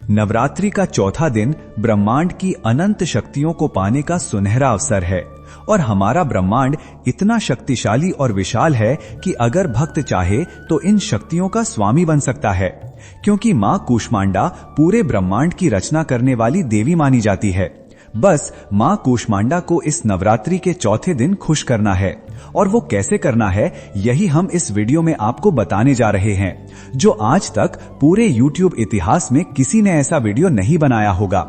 नवरात्रि का चौथा दिन ब्रह्मांड की अनंत शक्तियों को पाने का सुनहरा अवसर है और हमारा ब्रह्मांड इतना शक्तिशाली और विशाल है कि अगर भक्त चाहे तो इन शक्तियों का स्वामी बन सकता है, क्योंकि मां कूष्मांडा पूरे ब्रह्मांड की रचना करने वाली देवी मानी जाती है। बस मां कूष्मांडा को इस नवरात्रि के चौथे दिन खुश करना है, और वो कैसे करना है यही हम इस वीडियो में आपको बताने जा रहे हैं, जो आज तक पूरे YouTube इतिहास में किसी ने ऐसा वीडियो नहीं बनाया होगा।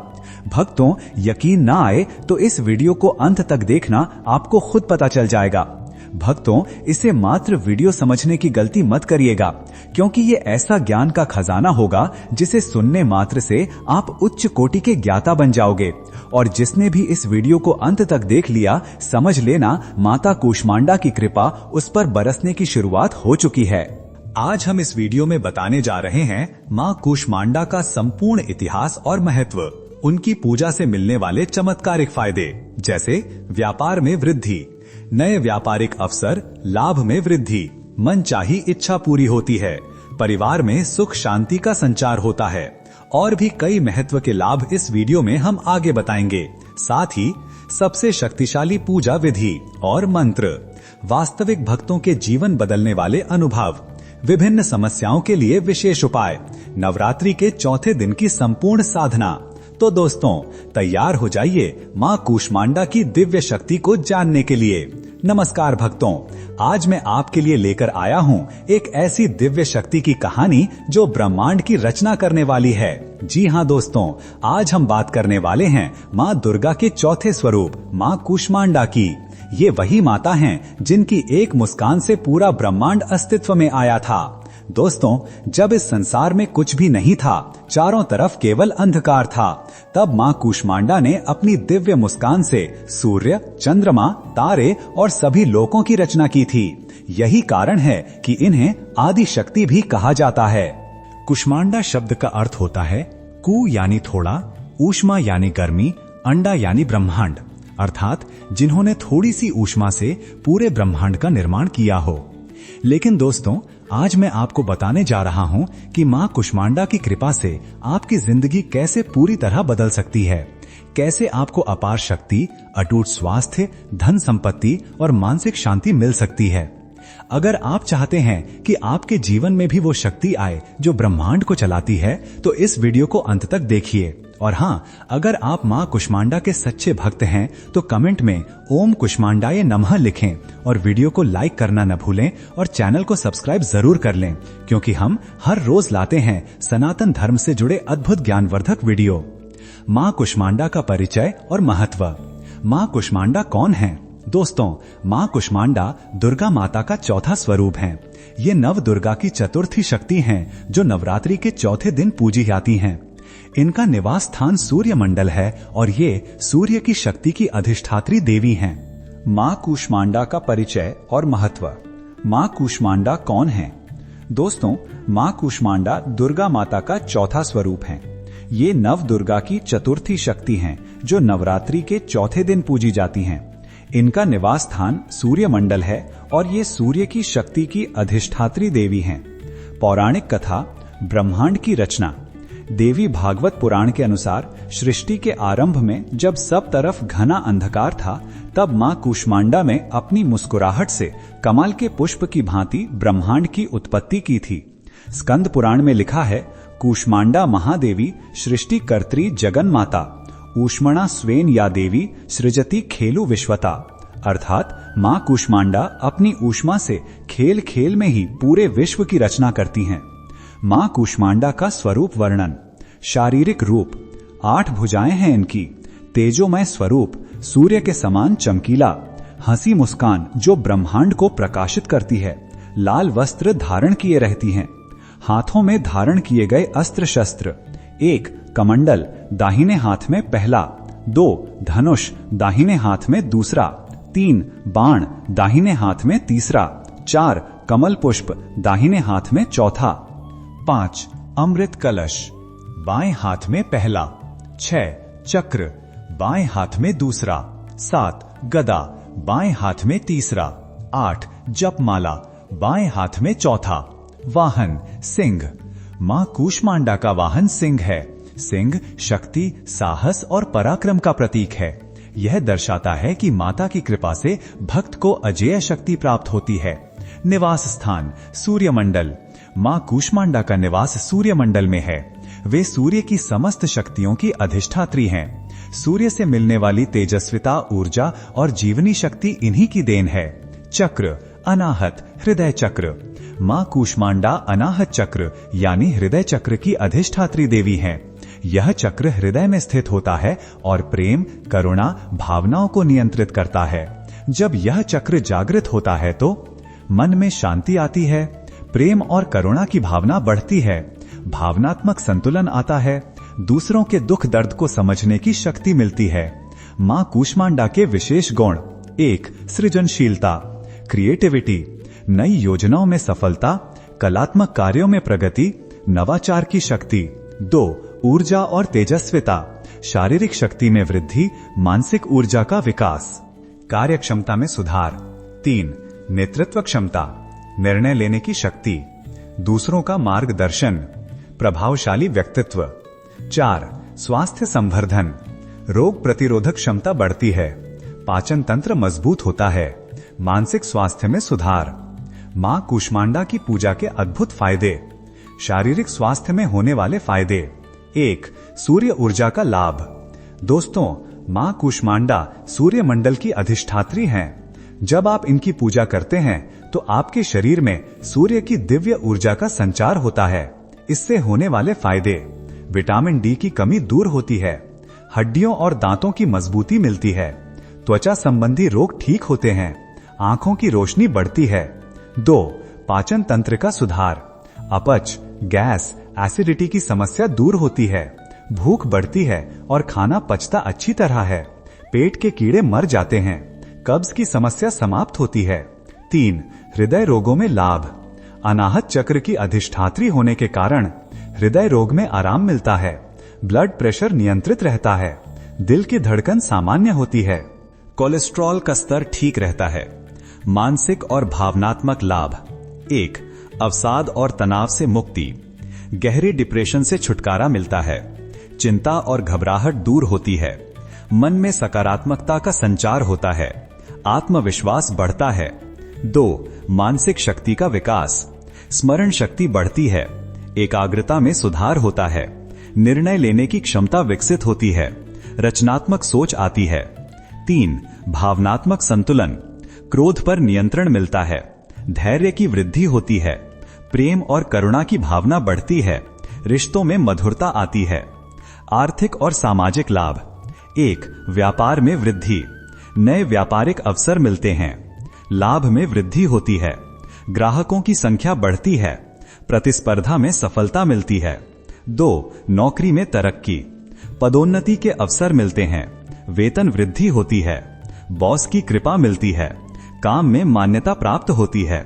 भक्तों, यकीन ना आए तो इस वीडियो को अंत तक देखना, आपको खुद पता चल जाएगा। भक्तों, इसे मात्र वीडियो समझने की गलती मत करिएगा, क्योंकि ये ऐसा ज्ञान का खजाना होगा जिसे सुनने मात्र से आप उच्च कोटि के ज्ञाता बन जाओगे। और जिसने भी इस वीडियो को अंत तक देख लिया, समझ लेना माता कूष्मांडा की कृपा उस पर बरसने की शुरुआत हो चुकी है। आज हम इस वीडियो में बताने जा रहे हैं मां कूष्मांडा का संपूर्ण इतिहास और महत्व, उनकी पूजा से मिलने वाले चमत्कारिक फायदे, जैसे व्यापार में वृद्धि, नए व्यापारिक अवसर, लाभ में वृद्धि, मनचाही इच्छा पूरी होती है, परिवार में सुख शांति का संचार होता है, और भी कई महत्व के लाभ इस वीडियो में हम आगे बताएंगे। साथ ही सबसे शक्तिशाली पूजा विधि और मंत्र, वास्तविक भक्तों के जीवन बदलने वाले अनुभव, विभिन्न समस्याओं के लिए विशेष उपाय, नवरात्रि के चौथे दिन की संपूर्ण साधना। तो दोस्तों, तैयार हो जाइए मां कूष्मांडा की दिव्य शक्ति को जानने के लिए। नमस्कार भक्तों, आज मैं आपके लिए लेकर आया हूं एक ऐसी दिव्य शक्ति की कहानी जो ब्रह्मांड की रचना करने वाली है। जी हां दोस्तों, आज हम बात करने वाले हैं मां दुर्गा के चौथे स्वरूप मां कूष्मांडा की। ये वही माता हैं जिनकी एक मुस्कान से पूरा ब्रह्मांड अस्तित्व में आया था। दोस्तों, जब इस संसार में कुछ भी नहीं था, चारों तरफ केवल अंधकार था, तब मां कूष्मांडा ने अपनी दिव्य मुस्कान से सूर्य, चंद्रमा, तारे और सभी लोकों की रचना की थी। यही कारण है कि इन्हें आदि शक्ति भी कहा जाता है। कूष्मांडा शब्द का अर्थ होता है कु यानी थोड़ा, ऊष्मा यानी गर्मी, अंडा यानी ब्रह्मांड, अर्थात जिन्होंने थोड़ी सी ऊष्मा से पूरे ब्रह्मांड का निर्माण किया हो। लेकिन दोस्तों, आज मैं आपको बताने जा रहा हूं कि मां कूष्मांडा की कृपा से आपकी जिंदगी कैसे पूरी तरह बदल सकती है, कैसे आपको अपार शक्ति, अटूट स्वास्थ्य, धन संपत्ति और मानसिक शांति मिल सकती है। अगर आप चाहते हैं कि आपके जीवन में भी वो शक्ति आए जो ब्रह्मांड को चलाती है, तो इस वीडियो को अंत तक देखिए। और हाँ, अगर आप मां कूष्मांडा के सच्चे भक्त हैं तो कमेंट में ओम कूष्मांडाय नमः लिखें और वीडियो को लाइक करना न भूलें और चैनल को सब्सक्राइब जरूर कर लें, क्योंकि हम हर रोज लाते हैं सनातन धर्म से जुड़े अद्भुत ज्ञानवर्धक वीडियो। मां कूष्मांडा का परिचय और महत्व। मां कूष्मांडा कौन है? दोस्तों, मां कूष्मांडा दुर्गा माता का चौथा स्वरूप है। ये नव दुर्गा की चतुर्थी शक्ति हैं जो नवरात्रि के चौथे दिन पूजी जाती हैं। इनका निवास स्थान सूर्य मंडल है और ये सूर्य की शक्ति की अधिष्ठात्री देवी हैं। मां कूष्मांडा का परिचय और महत्व। मां कूष्मांडा कौन है? दोस्तों, मां कूष्मांडा दुर्गा माता का चौथा स्वरूप है। ये नव दुर्गा की चतुर्थी शक्ति हैं जो नवरात्रि के चौथे दिन पूजी जाती हैं। इनका निवास स्थान सूर्य मंडल है और ये सूर्य की शक्ति की अधिष्ठात्री देवी हैं। पौराणिक कथा, ब्रह्मांड की रचना। देवी भागवत पुराण के अनुसार सृष्टि के आरंभ में जब सब तरफ घना अंधकार था, तब मां कूष्मांडा ने अपनी मुस्कुराहट से कमल के पुष्प की भांति ब्रह्मांड की उत्पत्ति की थी। स्कंद पुराण में लिखा है, कूष्मांडा महादेवी सृष्टि कर्त्री जगन माता, ऊष्मणा स्वेन या देवी सृजति खेलु विश्वता। अर्थात मां कूष्मांडा अपनी ऊष्मा से खेल खेल में ही पूरे विश्व की रचना करती हैं। मां कूष्मांडा का स्वरूप वर्णन। शारीरिक रूप। 8 भुजाएं हैं इनकी। तेजोमय स्वरूप, सूर्य के समान चमकीला। हंसी मुस्कान जो ब्रह्मांड को प्रकाशित करती है। लाल वस्त्र धारण किए रहती हैं। हाथों में धारण किए गए अस्त्र शस्त्र। 1 कमंडल, दाहिने हाथ में पहला। 2 धनुष, दाहिने हाथ में दूसरा। 3 बाण, दाहिने हाथ में तीसरा। 4 कमल पुष्प, दाहिने हाथ में चौथा। 5 अमृत कलश, बाएं हाथ में पहला। 6 चक्र, बाएं हाथ में दूसरा। 7 गदा, बाएं हाथ में तीसरा। 8 जपमाला, बाएं हाथ में चौथा। वाहन सिंह। मां कूष्मांडा का वाहन सिंह है। सिंह शक्ति, साहस और पराक्रम का प्रतीक है। यह दर्शाता है कि माता की कृपा से भक्त को अजेय शक्ति प्राप्त होती है। निवास स्थान सूर्यमंडल। मां कूष्मांडा का निवास सूर्यमंडल में है। वे सूर्य की समस्त शक्तियों की अधिष्ठात्री हैं। सूर्य से मिलने वाली तेजस्विता, ऊर्जा और जीवनी शक्ति इन्हीं की देन है। चक्र अनाहत हृदय चक्र। मां कूष्मांडा अनाहत चक्र यानी हृदय चक्र की अधिष्ठात्री देवी हैं। यह चक्र हृदय में स्थित होता है और प्रेम, करुणा, भावनाओं को नियंत्रित करता है। जब यह चक्र जागृत होता है तो मन में शांति आती है, प्रेम और करुणा की भावना बढ़ती है, भावनात्मक संतुलन आता है, दूसरों के दुख दर्द को समझने की शक्ति मिलती है। मां कूष्मांडा के विशेष गुण: 1. सृजनशीलता क्रिएटिविटी, नई योजनाओं में सफलता, कलात्मक कार्यों में प्रगति, नवाचार की शक्ति। 2. ऊर्जा और तेजस्विता, शारीरिक शक्ति में वृद्धि, मानसिक ऊर्जा का विकास, कार्यक्षमता में सुधार। 3. नेतृत्व क्षमता, निर्णय लेने की शक्ति, दूसरों का मार्गदर्शन, प्रभावशाली व्यक्तित्व। 4. स्वास्थ्य संवर्धन, रोग प्रतिरोधक क्षमता बढ़ती है, पाचन तंत्र मजबूत होता है, मानसिक स्वास्थ्य में सुधार। मां कूष्मांडा की पूजा के अद्भुत फायदे। शारीरिक स्वास्थ्य में होने वाले फायदे। 1. सूर्य ऊर्जा का लाभ। दोस्तों, मां कूष्मांडा सूर्य मंडल की अधिष्ठात्री हैं। जब आप इनकी पूजा करते हैं तो आपके शरीर में सूर्य की दिव्य ऊर्जा का संचार होता है। इससे होने वाले फायदे: विटामिन डी की कमी दूर होती है, हड्डियों और दांतों की मजबूती मिलती है, त्वचा संबंधी रोग ठीक होते हैं, आंखों की रोशनी बढ़ती है। 2. पाचन तंत्र का सुधार, अपच, गैस, एसिडिटी की समस्या दूर होती है, भूख बढ़ती है और खाना पचता अच्छी तरह है, पेट के कीड़े मर जाते हैं, कब्ज की समस्या समाप्त होती है। 3. हृदय रोगों में लाभ, अनाहत चक्र की अधिष्ठात्री होने के कारण हृदय रोग में आराम मिलता है, ब्लड प्रेशर नियंत्रित रहता है, दिल की धड़कन सामान्य होती है, कोलेस्ट्रॉल का स्तर ठीक रहता है। मानसिक और भावनात्मक लाभ: 1. अवसाद और तनाव से मुक्ति, गहरे डिप्रेशन से छुटकारा मिलता है, चिंता और घबराहट दूर होती है, मन में सकारात्मकता का संचार होता है, आत्मविश्वास बढ़ता है। 2. मानसिक शक्ति का विकास, स्मरण शक्ति बढ़ती है, एकाग्रता में सुधार होता है, निर्णय लेने की क्षमता विकसित होती है, रचनात्मक सोच आती है। 3. भावनात्मक संतुलन, क्रोध पर नियंत्रण मिलता है, धैर्य की वृद्धि होती है, प्रेम और करुणा की भावना बढ़ती है, रिश्तों में मधुरता आती है। आर्थिक और सामाजिक लाभ: 1. व्यापार में वृद्धि, नए व्यापारिक अवसर मिलते हैं, लाभ में वृद्धि होती है, ग्राहकों की संख्या बढ़ती है, प्रतिस्पर्धा में सफलता मिलती है। 2. नौकरी में तरक्की, पदोन्नति के अवसर मिलते हैं, वेतन वृद्धि होती है, बॉस की कृपा मिलती है, काम में मान्यता प्राप्त होती है।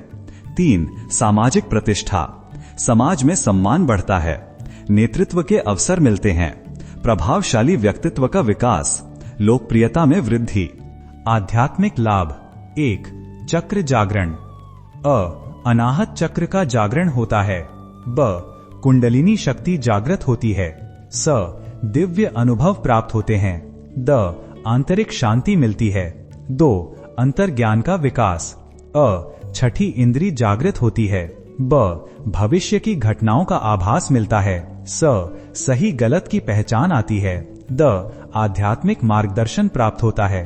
3. सामाजिक प्रतिष्ठा, समाज में सम्मान बढ़ता है, नेतृत्व के अवसर मिलते हैं, प्रभावशाली व्यक्तित्व का विकास, लोकप्रियता में वृद्धि। आध्यात्मिक लाभ: 1. चक्र जागरण, अनाहत चक्र का जागरण होता है, ब. कुंडलिनी शक्ति जागृत होती है, स. दिव्य अनुभव प्राप्त होते हैं, द. आंतरिक शांति मिलती है, 2. अंतर्ज्ञान का विकास, अ. छठी इंद्री जागृत होती है, ब. भविष्य की घटनाओं का आभास मिलता है, स. सही गलत की पहचान आती है, द. आध्यात्मिक मार्गदर्शन प्राप्त होता है।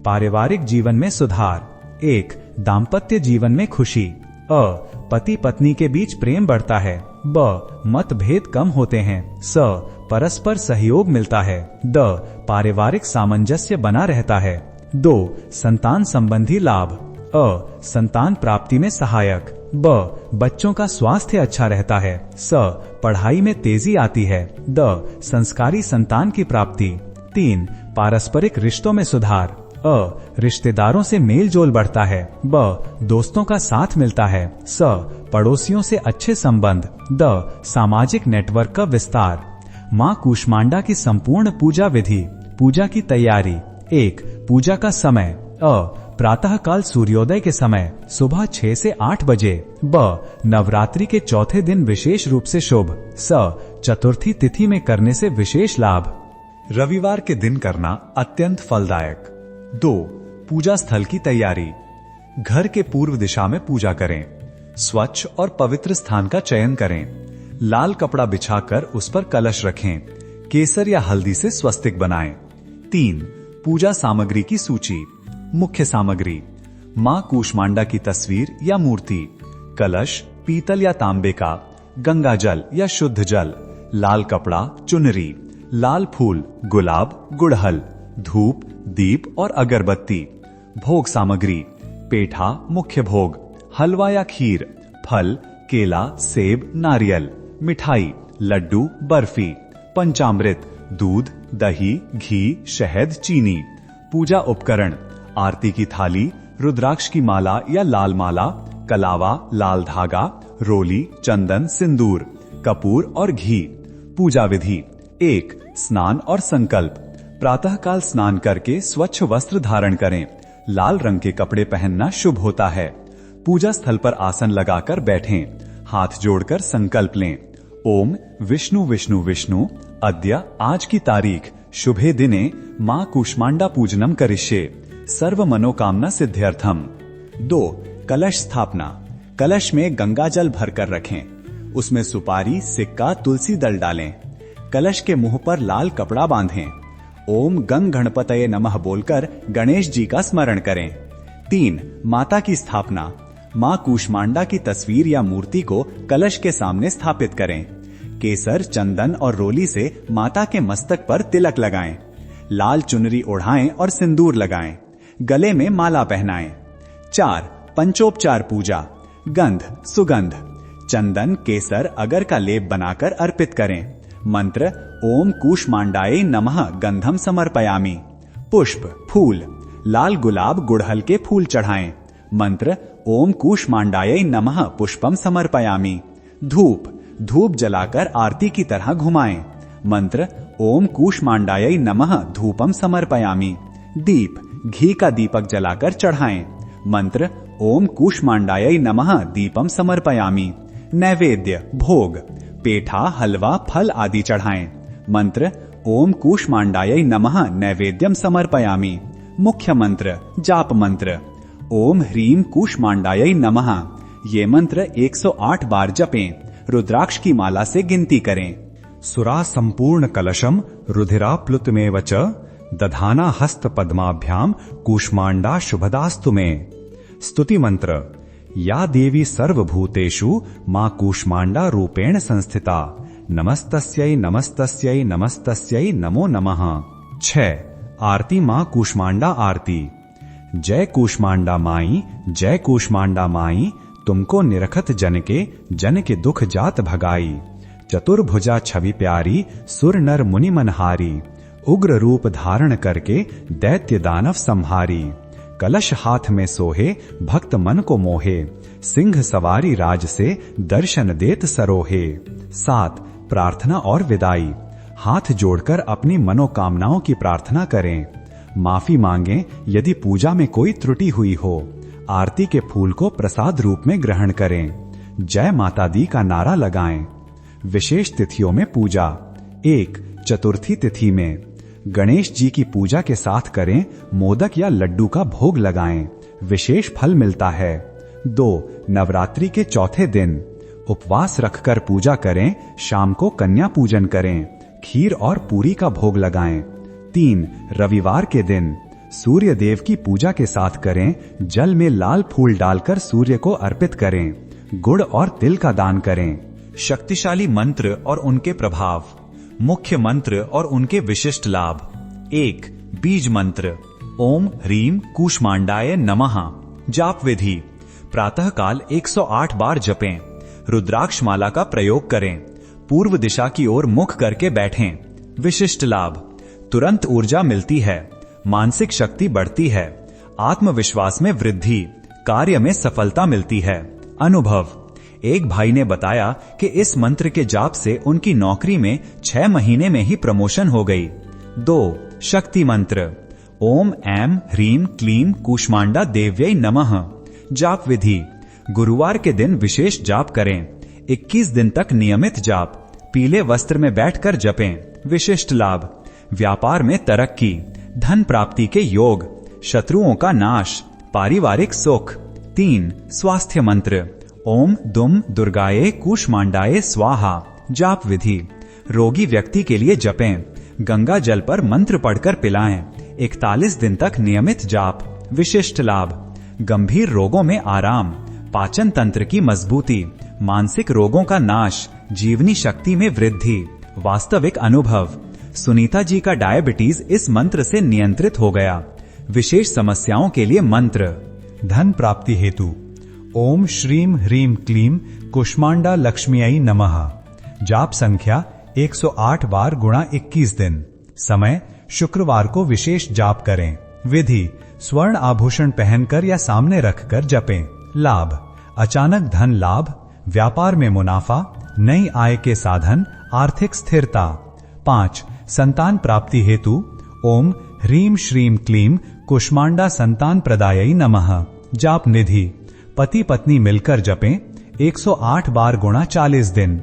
पारिवारिक जीवन में सुधार: 1. दाम्पत्य जीवन में खुशी, अ. पति पत्नी के बीच प्रेम बढ़ता है, ब. मतभेद कम होते हैं, स. परस्पर सहयोग मिलता है, द. पारिवारिक सामंजस्य बना रहता है। 2. संतान संबंधी लाभ, अ. संतान प्राप्ति में सहायक, ब. बच्चों का स्वास्थ्य अच्छा रहता है, स. पढ़ाई में तेजी आती है, द. संस्कारी संतान की प्राप्ति। 3. पारस्परिक रिश्तों में सुधार, अ. रिश्तेदारों से मेल जोल बढ़ता है, ब. दोस्तों का साथ मिलता है, स. पड़ोसियों से अच्छे संबंध, द. सामाजिक नेटवर्क का विस्तार। मां कूष्मांडा की संपूर्ण पूजा विधि। पूजा की तैयारी: 1. पूजा का समय, अ. प्रातःकाल सूर्योदय के समय सुबह 6 से 8 बजे। ब नवरात्रि के चौथे दिन विशेष रूप से शुभ। स चतुर्थी तिथि में करने से विशेष लाभ। रविवार के दिन करना अत्यंत फलदायक। 2 पूजा स्थल की तैयारी। घर के पूर्व दिशा में पूजा करें। स्वच्छ और पवित्र स्थान का चयन करें। लाल कपड़ा बिछाकर उस पर कलश रखें। केसर या हल्दी से स्वस्तिक बनाएं। 3 पूजा सामग्री की सूची। मुख्य सामग्री: मां कूष्मांडा की तस्वीर या मूर्ति, कलश पीतल या तांबे का, गंगा जल या शुद्ध जल, लाल कपड़ा, चुनरी, लाल फूल, गुलाब, गुड़हल, धूप, दीप और अगरबत्ती। भोग सामग्री: पेठा मुख्य भोग, हलवा या खीर, फल, केला, सेब, नारियल, मिठाई, लड्डू, बर्फी, पंचामृत, दूध, दही, घी, शहद, चीनी। पूजा उपकरण: आरती की थाली, रुद्राक्ष की माला या लाल माला, कलावा, लाल धागा, रोली, चंदन, सिंदूर, कपूर और घी। पूजा विधि: 1 स्नान और संकल्प। प्रातःकाल स्नान करके स्वच्छ वस्त्र धारण करें। लाल रंग के कपड़े पहनना शुभ होता है। पूजा स्थल पर आसन लगाकर बैठें। हाथ जोड़कर संकल्प लें। ओम विष्णु विष्णु विष्णु अद्य आज की तारीख शुभे दिने मां कूष्मांडा पूजनम करिष्ये सर्व मनोकामना सिद्ध्यर्थम। 2 कलश स्थापना। कलश में गंगा जल भरकर रखें। उसमें सुपारी, सिक्का, तुलसी दल डालें। कलश के मुंह पर लाल कपड़ा बांधें। ओम गंग गणपतये नमः बोलकर गणेश जी का स्मरण करें। 3 माता की स्थापना। मां कूष्मांडा की तस्वीर या मूर्ति को कलश के सामने स्थापित करें। केसर, चंदन और रोली से माता के मस्तक पर तिलक लगाएं। लाल चुनरी ओढ़ाएं और सिंदूर लगाएं। गले में माला पहनाएं। 4 पंचोपचार पूजा। गंध, सुगंध, चंदन, केसर, अगर का लेप बनाकर अर्पित करें। मंत्र: ओम कूष्मांडायै नमः गंधम समर्पयामि। पुष्प, फूल, लाल गुलाब, गुड़हल के फूल चढ़ाएं। मंत्र: ओम कूष्मांडायै नमः पुष्पम समर्पयामि। धूप, धूप जलाकर आरती की तरह घुमाएं। मंत्र: ओम कूष्मांडायै नमः धूपम समर्पयामि। दीप, घी का दीपक जलाकर चढ़ाएं। मंत्र: ओम कूष्मांडायै नमः दीपम समर्पयामि। नैवेद्य, भोग, पेठा, हलवा, फल आदि चढ़ाएं। मंत्र: ओम कूष्मांडायै नमः नैवेद्यम समर्पयामि। मुख्य मंत्र, जाप मंत्र: ओम ह्रीम कूष्मांडायै नमः। ये मंत्र 108 बार जपें। रुद्राक्ष की माला से गिनती करें। सुरा संपूर्ण कलशम रुधिराप्लुतमेव च दधाना हस्त पद्माभ्याम कूष्मांडा शुभदास्तु में। स्तुति मंत्र: या देवी सर्वभूतेषु मां कूष्मांडा रूपेण संस्थिता नमस्तस्यै नमस्तस्यै नमस्तस्यै नमो नमः। 6 आरती मां कूष्मांडा आरती। जय कूष्मांडा माई, जय कूष्मांडा माई, तुमको निरखत जन के दुख जात भगाई। चतुर्भुजा छवि प्यारी, सुर नर मुनि मनहारी, उग्र रूप धारण करके दैत्य दानव संहारी। कलश हाथ में सोहे, भक्त मन को मोहे, सिंह सवारी राज से दर्शन देत सरोहे। 7 प्रार्थना और विदाई। हाथ जोड़कर अपनी मनोकामनाओं की प्रार्थना करें। माफी मांगें यदि पूजा में कोई त्रुटि हुई हो। आरती के फूल को प्रसाद रूप में ग्रहण करें। जय माता दी का नारा लगाएं। विशेष तिथियों में पूजा। 1 चतुर्थी तिथि में गणेश जी की पूजा के साथ करें। मोदक या लड्डू का भोग लगाएं, विशेष फल मिलता है। 2 नवरात्रि के चौथे दिन उपवास रखकर पूजा करें। शाम को कन्या पूजन करें। खीर और पूरी का भोग लगाएं। 3 रविवार के दिन सूर्य देव की पूजा के साथ करें। जल में लाल फूल डालकर सूर्य को अर्पित करें। गुड़ और तिल का दान करें। शक्तिशाली मंत्र और उनके प्रभाव। मुख्य मंत्र और उनके विशिष्ट लाभ। 1 बीज मंत्र: ओम ह्रीम कूष्मांडाय नमः। जाप विधि: प्रातःकाल 108 बार जपें। रुद्राक्ष माला का प्रयोग करें। पूर्व दिशा की ओर मुख करके बैठें। विशिष्ट लाभ: तुरंत ऊर्जा मिलती है, मानसिक शक्ति बढ़ती है, आत्मविश्वास में वृद्धि, कार्य में सफलता मिलती है। अनुभव: एक भाई ने बताया कि इस मंत्र के जाप से उनकी नौकरी में 6 महीने में ही प्रमोशन हो गई। 2 शक्ति मंत्र: ओम ऐं ह्रीं क्लीं कूष्मांडा देव्यै नमः। जाप विधि: गुरुवार के दिन विशेष जाप करें। 21 दिन तक नियमित जाप। पीले वस्त्र में बैठकर जपें। विशिष्ट लाभ: व्यापार में तरक्की, धन प्राप्ति के योग, शत्रुओं का नाश, पारिवारिक सुख। 3. स्वास्थ्य मंत्र: ओम दुम दुर्गाये कूष्मांडाये स्वाहा। जाप विधि: रोगी व्यक्ति के लिए जपें। गंगा जल पर मंत्र पढ़कर पिलाएं। 41 दिन तक नियमित जाप। विशिष्ट लाभ: गंभीर रोगों में आराम, पाचन तंत्र की मजबूती, मानसिक रोगों का नाश, जीवनी शक्ति में वृद्धि। वास्तविक अनुभव: सुनीता जी का डायबिटीज इस मंत्र से नियंत्रित हो गया। विशेष समस्याओं के लिए मंत्र: धन प्राप्ति हेतु ओम श्रीं ह्रीं क्लीं कूष्मांडा लक्ष्म्यै नमः। जाप संख्या 108 बार गुणा 21 दिन। समय: शुक्रवार को विशेष जाप करें। विधि: स्वर्ण आभूषण पहनकर या सामने रखकर जपें। लाभ: अचानक धन लाभ, व्यापार में मुनाफा, नई आय के साधन, आर्थिक स्थिरता। 5. संतान प्राप्ति हेतु ओम ह्रीं श्रीं क्लीं कूष्मांडा संतान प्रदायै नमः। जाप निधि: पति पत्नी मिलकर जपें। 108 बार गुणा 40 दिन।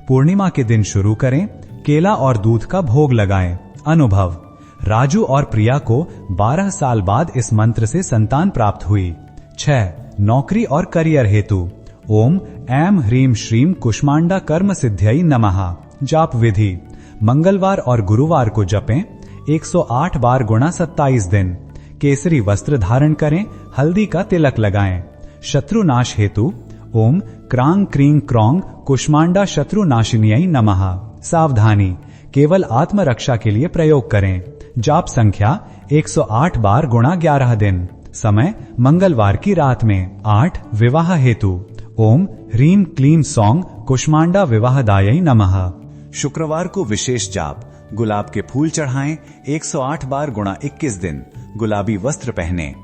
पूर्णिमा के दिन शुरू करें। केला और दूध का भोग लगाएं। अनुभव: राजू और प्रिया को 12 साल बाद इस मंत्र से संतान प्राप्त हुई। 6. नौकरी और करियर हेतु ओम ऐं ह्रीं श्रीं कूष्मांडा कर्म सिद्ध्यै नमः। जाप विधि: मंगलवार और गुरुवार को जपें। 108 बार गुणा 27 दिन। केसरी वस्त्र धारण करें। हल्दी का तिलक लगाएं। शत्रुनाश हेतु ओम क्रांग क्रीं क्रौंग कूष्मांडा शत्रुनाशिन्यै नमः। सावधानी: केवल आत्मरक्षा के लिए प्रयोग करें। जाप संख्या 108 बार गुणा 11 दिन। समय: मंगलवार की रात में। 8. विवाह हेतु ओम ह्रीं क्लीं सौंग कूष्मांडा विवाहदायै नमः। शुक्रवार को विशेष जाप। गुलाब के फूल चढ़ाएं। 108 बार गुणा 21 दिन। गुलाबी वस्त्र पहने।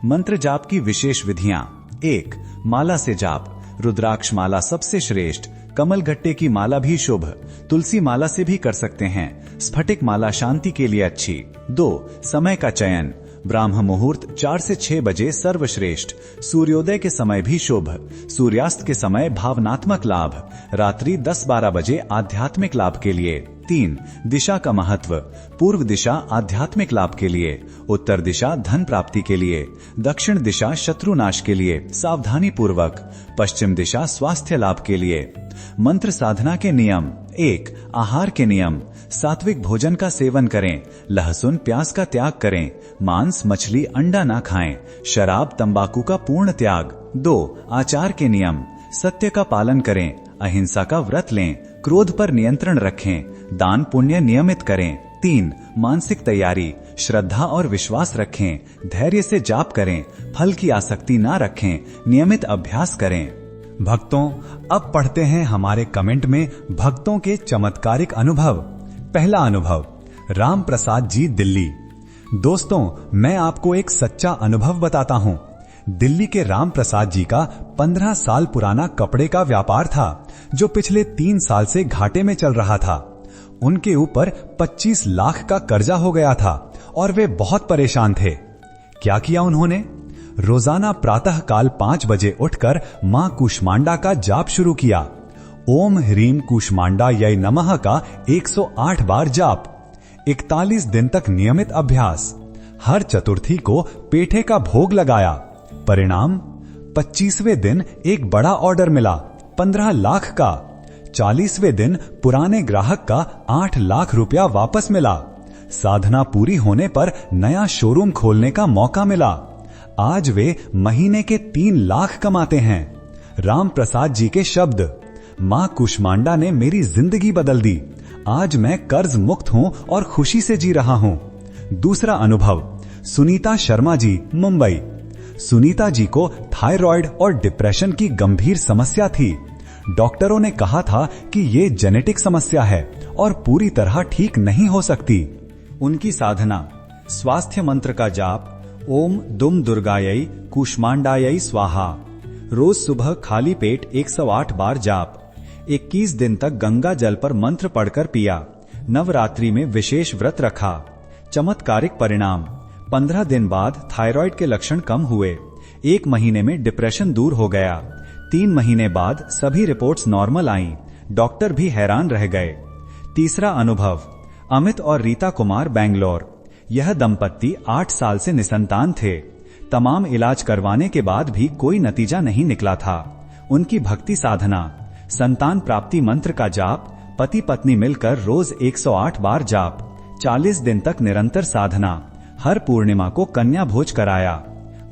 मंत्र जाप की विशेष विधियां: 1. माला से जाप। रुद्राक्ष माला सबसे श्रेष्ठ। कमल गट्टे की माला भी शुभ। तुलसी माला से भी कर सकते हैं। स्फटिक माला शांति के लिए अच्छी। 2. समय का चयन। ब्राह्म मुहूर्त 4 से 6 बजे सर्वश्रेष्ठ। सूर्योदय के समय भी शुभ। सूर्यास्त के समय भावनात्मक लाभ। रात्रि 10-12 बजे आध्यात्मिक लाभ के लिए। 3. दिशा का महत्व। पूर्व दिशा आध्यात्मिक लाभ के लिए, उत्तर दिशा धन प्राप्ति के लिए, दक्षिण दिशा शत्रुनाश के लिए सावधानी पूर्वक, पश्चिम दिशा स्वास्थ्य लाभ के लिए। मंत्र साधना के नियम। 1. आहार के नियम। सात्विक भोजन का सेवन करें। लहसुन प्याज का त्याग करें। मांस मछली अंडा ना खाएं। शराब तंबाकू का पूर्ण त्याग। 2. आचार के नियम। सत्य का पालन करें। अहिंसा का व्रत लें। क्रोध पर नियंत्रण रखें। दान पुण्य नियमित करें। 3. मानसिक तैयारी। श्रद्धा और विश्वास रखें। धैर्य से जाप करें। फल की आसक्ति ना रखें। नियमित अभ्यास करें। भक्तों, अब पढ़ते हैं हमारे कमेंट में भक्तों के चमत्कारिक अनुभव। पहला अनुभव, राम प्रसाद जी, दिल्ली। दोस्तों, मैं आपको एक सच्चा अनुभव बताता हूं। दिल्ली के राम प्रसाद जी का 15 साल पुराना कपड़े का व्यापार था, जो पिछले 3 साल से घाटे में चल रहा था। उनके ऊपर 25 लाख का कर्जा हो गया था और वे बहुत परेशान थे। क्या किया उन्होंने? रोजाना प्रातः काल 5 बजे उठकर मां कूष्मांडा का जाप शुरू किया। ओम ह्रीं कूष्मांडायै नमः का 108 बार जाप। 41 दिन तक नियमित अभ्यास। हर चतुर्थी को पेठे का भोग लगाया। परिणाम, 25वें दिन एक बड़ा ऑर्डर मिला, 15 लाख का। 40वें दिन पुराने ग्राहक का 8 लाख रुपया वापस मिला। साधना पूरी होने पर नया शोरूम खोलने का मौका मिला। आज वे महीने के 3 लाख कमाते हैं। राम प्रसाद जी के शब्द, मां कूष्मांडा ने मेरी जिंदगी बदल दी। आज मैं कर्ज मुक्त हूं और खुशी से जी रहा हूं। दूसरा अनुभव, सुनीता शर्मा जी, मुंबई। सुनीता जी को थायराइड और डिप्रेशन की गंभीर समस्या थी। डॉक्टरों ने कहा था कि ये जेनेटिक समस्या है और पूरी तरह ठीक नहीं हो सकती। उनकी साधना, स्वास्थ्य मंत्र का जाप, ओम दुम दुर्गायै कूष्मांडायै स्वाहा। रोज सुबह खाली पेट 108 बार जाप। 21 दिन तक गंगा जल पर मंत्र पढ़कर पिया। नवरात्रि में विशेष व्रत रखा। चमत्कारिक परिणाम, 15 दिन बाद थायराइड के लक्षण कम हुए। 1 महीने में डिप्रेशन दूर हो गया। 3 महीने बाद सभी रिपोर्ट्स नॉर्मल आईं। डॉक्टर भी हैरान रह गए। तीसरा अनुभव, अमित और रीता कुमार, बेंगलोर। यह दंपत्ति 8 साल से निसंतान थे। तमाम इलाज करवाने के बाद भी कोई नतीजा नहीं निकला था। उनकी भक्ति साधना, संतान प्राप्ति मंत्र का जाप, पति पत्नी मिलकर रोज 108 बार जाप, 40 दिन तक निरंतर साधना, हर पूर्णिमा को कन्या भोज कराया।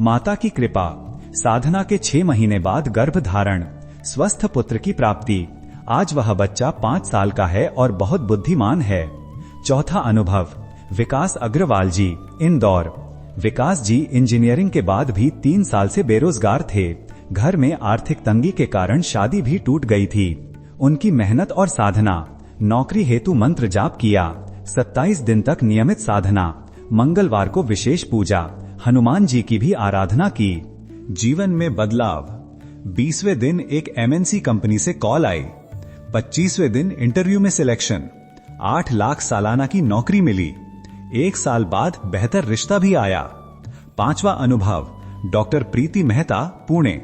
माता की कृपा, साधना के 6 महीने बाद गर्भ धारण, स्वस्थ पुत्र की प्राप्ति। आज वह बच्चा 5 साल का है और बहुत बुद्धिमान है। चौथा अनुभव, विकास अग्रवाल जी, इंदौर। विकास जी इंजीनियरिंग के बाद भी 3 साल से बेरोजगार थे। घर में आर्थिक तंगी के कारण शादी भी टूट गई थी। उनकी मेहनत और साधना, नौकरी हेतु मंत्र जाप किया, 27 दिन तक नियमित साधना, मंगलवार को विशेष पूजा, हनुमान जी की भी आराधना की। जीवन में बदलाव, 20वें दिन एक MNC कंपनी से कॉल आई। 25वें दिन इंटरव्यू में सिलेक्शन, 8 लाख सालाना की नौकरी मिली। 1 साल बाद बेहतर रिश्ता भी आया। 5वां अनुभव, डॉक्टर प्रीति मेहता, पुणे।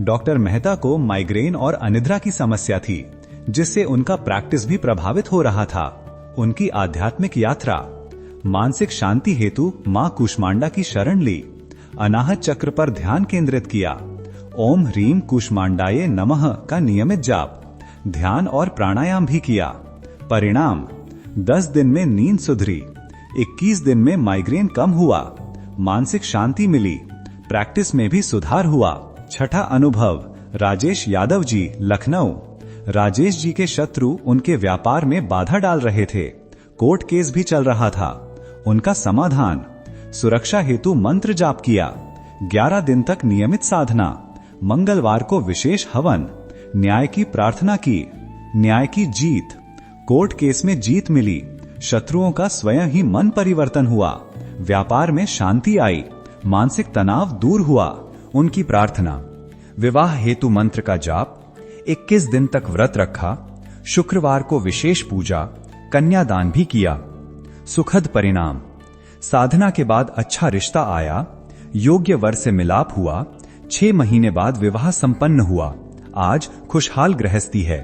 डॉक्टर मेहता को माइग्रेन और अनिद्रा की समस्या थी, जिससे उनका प्रैक्टिस भी प्रभावित हो रहा था। उनकी आध्यात्मिक यात्रा, मानसिक शांति हेतु मां कूष्मांडा की शरण ली, अनाहत चक्र पर ध्यान केंद्रित किया, ओम ह्रीम कूष्मांडाये नमः का नियमित जाप, ध्यान और प्राणायाम भी किया। परिणाम, 10 दिन में नींद सुधरी, 21 दिन में माइग्रेन कम हुआ, मानसिक शांति मिली, प्रैक्टिस में भी सुधार हुआ। छठा अनुभव, राजेश यादव जी, लखनऊ। राजेश जी के शत्रु उनके व्यापार में बाधा डाल रहे थे। कोर्ट केस भी चल रहा था। उनका समाधान, सुरक्षा हेतु मंत्र जाप किया, 11 दिन तक नियमित साधना, मंगलवार को विशेष हवन, न्याय की प्रार्थना की, न्याय की जीत, कोर्ट केस में जीत मिली, शत्रुओं का स्वयं ही मन परिवर्तन हुआ, व्यापार में शांति आई, मानसिक तनाव दूर हुआ। उनकी प्रार्थना, विवाह हेतु मंत्र का जाप, 21 दिन तक व्रत रखा, शुक्रवार को विशेष पूजा, कन्यादान भी किया। सुखद परिणाम, साधना के बाद अच्छा रिश्ता आया, योग्य वर से मिलाप हुआ, 6 महीने बाद विवाह संपन्न हुआ। आज खुशहाल गृहस्थी है।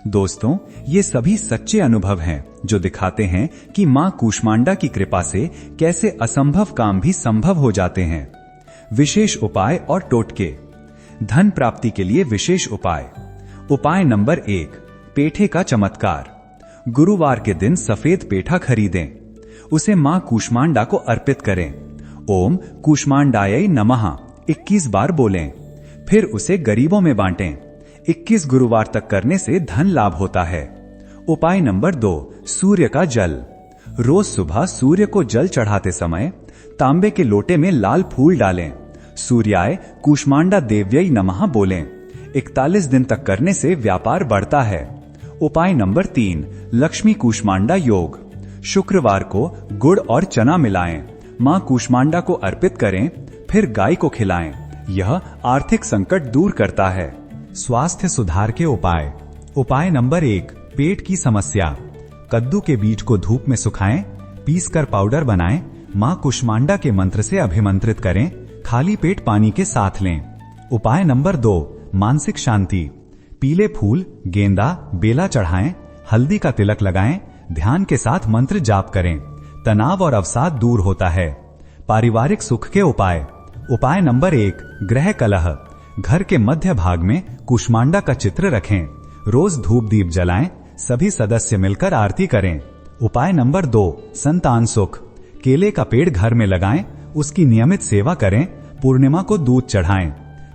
दोस्तों, ये सभी सच्चे अनुभव हैं जो दिखाते हैं कि मां कूष्मांडा की कृपा से कैसे असंभव काम भी संभव हो जाते हैं। विशेष उपाय और टोटके। धन प्राप्ति के लिए विशेष उपाय। उपाय नंबर 1, पेठे का चमत्कार। गुरुवार के दिन सफेद पेठा खरीदें, उसे मां कूष्मांडा को अर्पित करें। ओम कूष्मांडायै नमः 21 बार बोलें, फिर उसे गरीबों में बांटें। 21 गुरुवार तक करने से धन लाभ होता है। उपाय नंबर 2, सूर्य का जल। रोज सुबह सूर्य को जल चढ़ाते समय तांबे के लोटे में लाल फूल डालें, सूर्याय कूष्मांडा देव्यै नमः बोलें। 41 दिन तक करने से व्यापार बढ़ता है। उपाय नंबर 3, लक्ष्मी कूष्मांडा योग। शुक्रवार को गुड़ और चना मिलाएं, मां कूष्मांडा को अर्पित करें, फिर गाय को खिलाएं। यह आर्थिक संकट दूर करता है। स्वास्थ्य सुधार के उपाय। उपाय नंबर 1, पेट की समस्या। कद्दू के बीज को धूप में सुखाएं, पीसकर पाउडर बनाएं, मां कूष्मांडा के मंत्र से अभिमंत्रित करें, खाली पेट पानी के साथ लें। उपाय नंबर 2, मानसिक शांति। पीले फूल, गेंदा, बेला चढ़ाएं, हल्दी का तिलक लगाएं, ध्यान के साथ मंत्र जाप करें, तनाव और अवसाद दूर होता है। पारिवारिक सुख के उपाय। उपाय नंबर 1, गृह कलह। घर के मध्य भाग में कूष्मांडा का चित्र रखें, रोज धूप दीप जलाएं, सभी सदस्य मिलकर आरती करें। उपाय नंबर 2, संतान सुख। केले का पेड़ घर में लगाएं, उसकी नियमित सेवा करें, पूर्णिमा को दूध चढ़ाएं।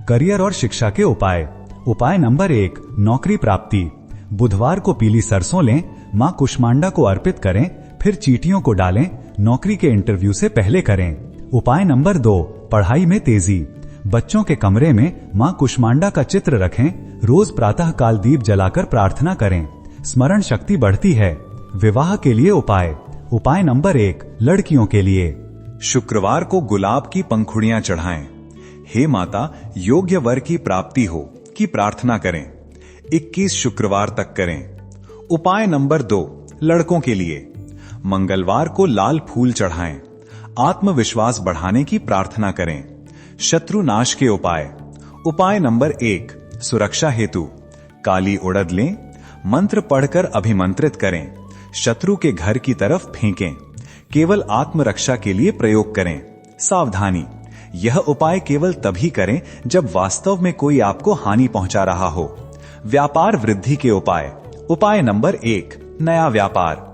करियर और शिक्षा के उपाय। उपाय नंबर 1, नौकरी प्राप्ति। बुधवार को पीली सरसों लें, मां कूष्मांडा को अर्पित करें, फिर चींटियों को डालें, नौकरी के इंटरव्यू से पहले करें। उपाय नंबर 2, पढ़ाई में तेजी। बच्चों के कमरे में मां कूष्मांडा का चित्र रखें, रोज प्रातः काल दीप जलाकर प्रार्थना करें, स्मरण शक्ति बढ़ती है। विवाह के लिए उपाय। उपाय नंबर 1, लड़कियों के लिए। शुक्रवार को गुलाब की पंखुड़ियां चढ़ाएं। हे माता, योग्य वर की प्राप्ति हो की प्रार्थना करें। 21 शुक्रवार तक करें। उपाय नंबर 2, लड़कों के लिए। मंगलवार को लाल फूल चढ़ाएं, आत्मविश्वास बढ़ाने की प्रार्थना करें। शत्रु नाश के उपाय। उपाय नंबर 1, सुरक्षा हेतु काली उड़द लें, मंत्र पढ़कर अभिमंत्रित करें, शत्रु के घर की तरफ फेंकें। केवल आत्मरक्षा के लिए प्रयोग करें। सावधानी, यह उपाय केवल तभी करें जब वास्तव में कोई आपको हानि पहुंचा रहा हो। व्यापार वृद्धि के उपाय। उपाय नंबर 1, नया व्यापार।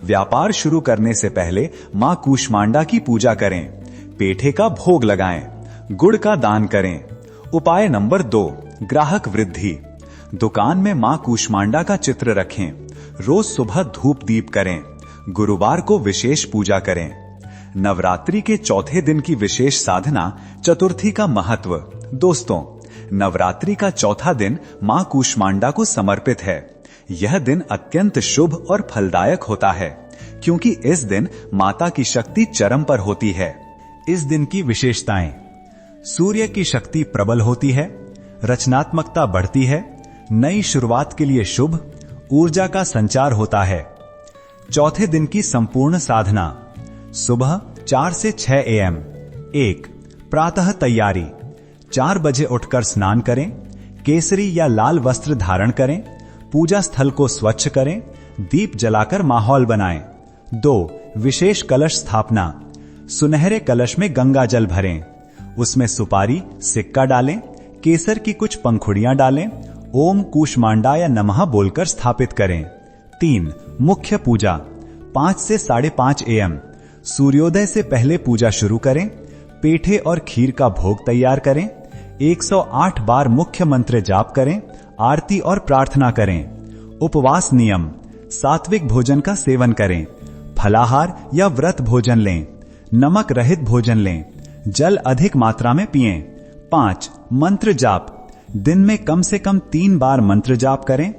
व्यापार शुरू करने से पहले मां कूष्मांडा की पूजा करें, पेठे का भोग लगाएं, गुड़ का दान करें। उपाय नंबर 2, ग्राहक वृद्धि। दुकान में मां कूष्मांडा का चित्र रखें, रोज सुबह धूप दीप करें, गुरुवार को विशेष पूजा करें। नवरात्रि के चौथे दिन की विशेष साधना, चतुर्थी का महत्व। दोस्तों, नवरात्रि का चौथा दिन मां कूष्मांडा को समर्पित है। यह दिन अत्यंत शुभ और फलदायक होता है, क्योंकि इस दिन माता की शक्ति चरम पर होती है। इस दिन की विशेषताएं। सूर्य की शक्ति प्रबल होती है, रचनात्मकता बढ़ती है, नई शुरुआत के लिए शुभ, ऊर्जा का संचार होता है। चौथे दिन की संपूर्ण साधना। सुबह 4 से 6 AM। 1, प्रातः तैयारी। 4 बजे उठकर स्नान करें, केसरी या लाल वस्त्र धारण करें, पूजा स्थल को स्वच्छ करें, दीप जलाकर माहौल बनाएं। 2, विशेष कलश स्थापना। सुनहरे कलश में गंगा जल भरें, उसमें सुपारी, सिक्का डालें, केसर की कुछ पंखुड़ियां डालें, ओम कूष्मांडाय नमः बोलकर स्थापित करें। 3, मुख्य पूजा। 5 से 5:30 AM। सूर्योदय से पहले पूजा शुरू करें, पेठे और खीर का भोग तैयार करें, 108 बार मुख्य मंत्र जाप करें, आरती और प्रार्थना करें। उपवास नियम। सात्विक भोजन का सेवन करें, फलाहार या व्रत भोजन लें, नमक रहित भोजन लें, जल अधिक मात्रा में पिएं। 5, मंत्र जाप। दिन में कम से कम 3 बार मंत्र जाप करें,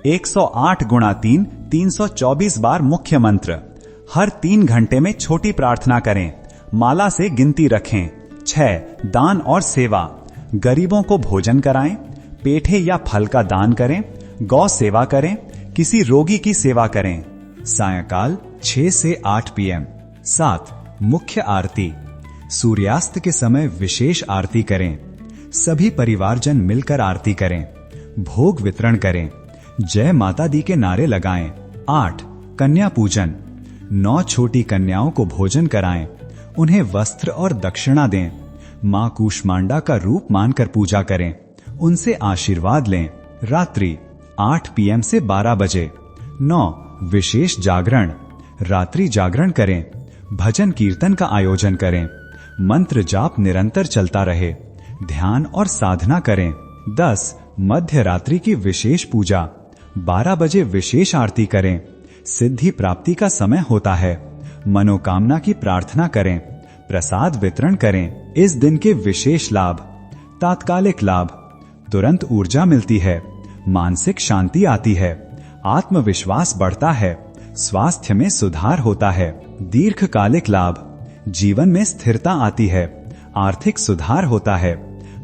108 गुणा 3, 324 बार मुख्य मंत्र। हर 3 घंटे में छोटी प्रार्थना करें, माला से गिनती रखें। 6, दान और सेवा। गरीबों को भोजन कराएं, पेठे या फल का दान करें, गौ सेवा करें, किसी रोगी की सेवा करें। सायंकाल 6 से 8 PM। 7, मुख्य आरती। सूर्यास्त के समय विशेष आरती करें, सभी परिवारजन मिलकर आरती करें, भोग वितरण करें, जय माता दी के नारे लगाएं। 8, कन्या पूजन। 9 छोटी कन्याओं को भोजन कराएं, उन्हें वस्त्र और दक्षिणा दें, मां कूष्मांडा का रूप मानकर पूजा करें, उनसे आशीर्वाद लें। रात्रि 8 PM से 12 बजे। 9, विशेष जागरण। रात्रि जागरण करें, भजन कीर्तन का आयोजन करें, मंत्र जाप निरंतर चलता रहे, ध्यान और साधना करें। 10, मध्य रात्रि की विशेष पूजा। 12 बजे विशेष आरती करें, सिद्धि प्राप्ति का समय होता है, मनोकामना की प्रार्थना करें, प्रसाद वितरण करें। इस दिन के विशेष लाभ। तात्कालिक लाभ। तुरंत ऊर्जा मिलती है, मानसिक शांति आती है, आत्मविश्वास बढ़ता है, स्वास्थ्य में सुधार होता है। दीर्घकालिक लाभ। जीवन में स्थिरता आती है, आर्थिक सुधार होता है,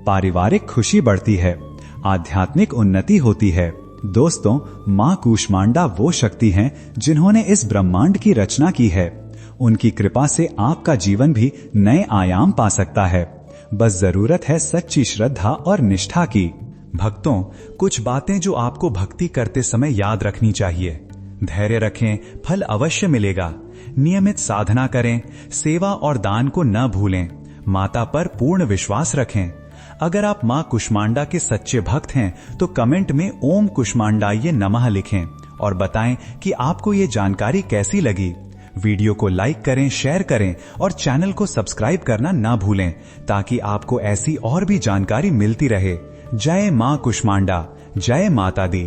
पारिवारिक खुशी बढ़ती है, आध्यात्मिक उन्नति होती है। दोस्तों, मां कूष्मांडा वो शक्ति हैं जिन्होंने इस ब्रह्मांड की रचना की है। उनकी कृपा से आपका जीवन भी नए आयाम पा सकता है। बस जरूरत है सच्ची श्रद्धा और निष्ठा की। भक्तों, कुछ बातें जो आपको भक्ति करते समय याद रखनी चाहिए। धैर्य रखें, फल अवश्य मिलेगा। नियमित साधना करें, सेवा और दान को न भूलें, माता पर पूर्ण विश्वास रखें। अगर आप मां कुष्मांडा के सच्चे भक्त हैं तो कमेंट में ओम कुष्मांडाय नमः लिखें और बताएं कि आपको ये जानकारी कैसी लगी। वीडियो को लाइक करें, शेयर करें और चैनल को सब्सक्राइब करना ना भूलें ताकि आपको ऐसी और भी जानकारी मिलती रहे। जय मां कुष्मांडा, जय माता दी।